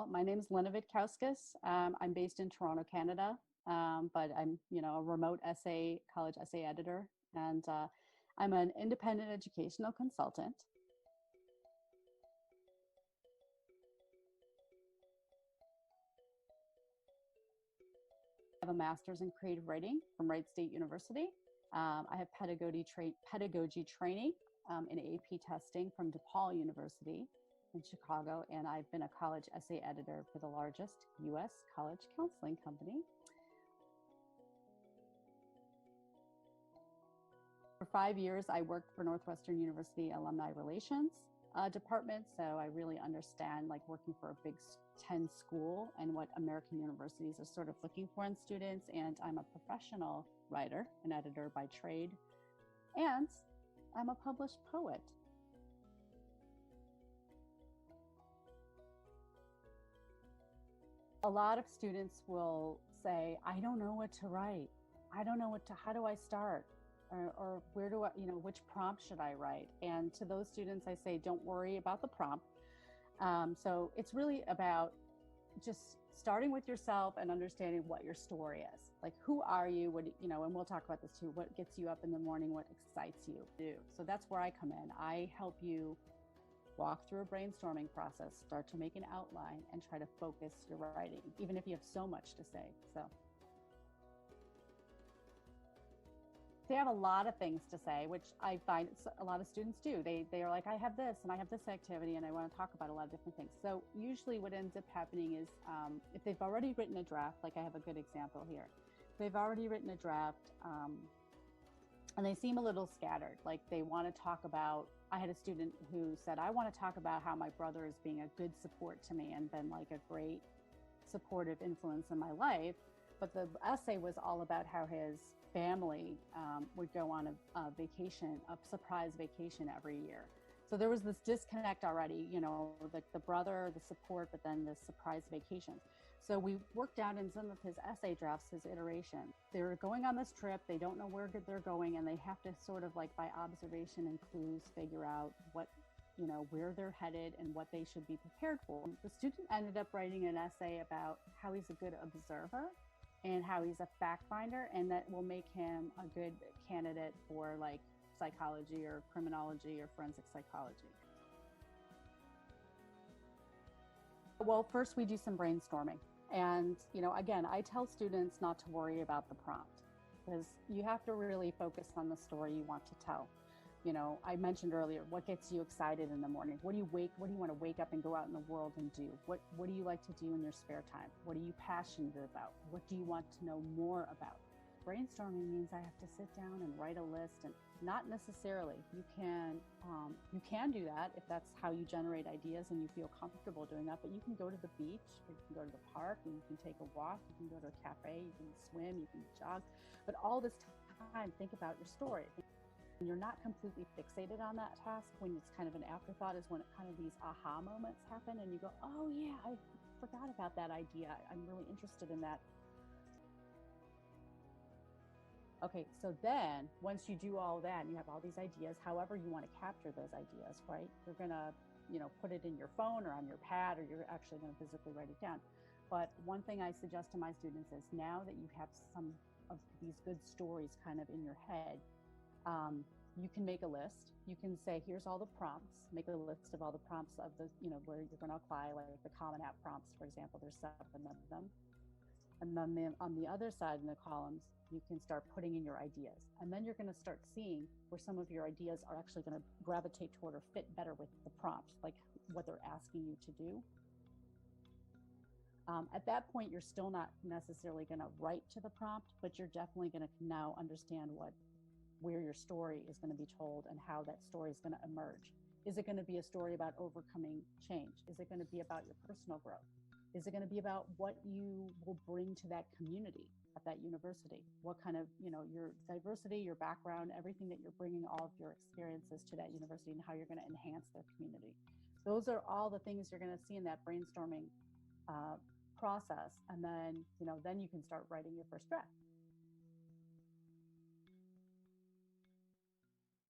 Well, my name is Lina Vitkauskas. I'm based in Toronto, Canada, but I'm, a remote college essay editor, and I'm an independent educational consultant. I have a master's in creative writing from Wright State University. I have pedagogy training in AP testing from DePaul University in Chicago, and I've been a college essay editor for the largest U.S. college counseling company. For 5 years, I worked for Northwestern University Alumni Relations department, so I really understand working for a Big Ten school and what American universities are sort of looking for in students. And I'm a professional writer and editor by trade, and I'm a published poet. A lot of students will say, I don't know what to write. I don't know how do I start? Or where do I, which prompt should I write? And to those students, I say, don't worry about the prompt. So it's really about just starting with yourself and understanding what your story is. Like, who are you? And we'll talk about this too. What gets you up in the morning? What excites you to do? So that's where I come in. I help you walk through a brainstorming process, start to make an outline, and try to focus your writing, even if you have so much to say. So they have a lot of things to say, which I find a lot of students do. They are like, I have this and I have this activity and I want to talk about a lot of different things. So usually what ends up happening is if they've already written a draft, like I have a good example here, they've already written a draft and they seem a little scattered. Like they want to talk about, I had a student who said, I want to talk about how my brother is being a good support to me and been like a great supportive influence in my life. But the essay was all about how his family would go on a vacation, a surprise vacation every year. So there was this disconnect already, the brother, the support, but then the surprise vacation. So we worked out in some of his essay drafts, his iteration. They're going on this trip, they don't know where they're going, and they have to sort of by observation and clues figure out where they're headed and what they should be prepared for. The student ended up writing an essay about how he's a good observer and how he's a fact finder, and that will make him a good candidate for psychology or criminology or forensic psychology. Well, first we do some brainstorming. And, again, I tell students not to worry about the prompt because you have to really focus on the story you want to tell. I mentioned earlier, what gets you excited in the morning? What do you want to wake up and go out in the world and do? What do you like to do in your spare time? What are you passionate about? What do you want to know more about? Brainstorming means I have to sit down and write a list, and not necessarily. You can do that if that's how you generate ideas and you feel comfortable doing that, but you can go to the beach, or you can go to the park, and you can take a walk, you can go to a cafe, you can swim, you can jog, but all this time, think about your story. When you're not completely fixated on that task, when it's kind of an afterthought, is when these aha moments happen and you go, oh yeah, I forgot about that idea. I'm really interested in that. Okay, so then once you do all that and you have all these ideas, however you want to capture those ideas, right? You're gonna, put it in your phone or on your pad, or you're actually gonna physically write it down. But one thing I suggest to my students is, now that you have some of these good stories kind of in your head, you can make a list. You can say, here's all the prompts, make a list of all the prompts of the, where you're going to apply, like the Common App prompts, for example, there's 7 of them. And then on the other side in the columns, you can start putting in your ideas. And then you're going to start seeing where some of your ideas are actually going to gravitate toward or fit better with the prompt, like what they're asking you to do. At that point, you're still not necessarily going to write to the prompt, but you're definitely going to now understand where your story is going to be told and how that story is going to emerge. Is it going to be a story about overcoming change? Is it going to be about your personal growth? Is it going to be about what you will bring to that community at that university? What kind of, your diversity, your background, everything that you're bringing, all of your experiences to that university, and how you're going to enhance their community. Those are all the things you're going to see in that brainstorming process. And then, then you can start writing your first draft.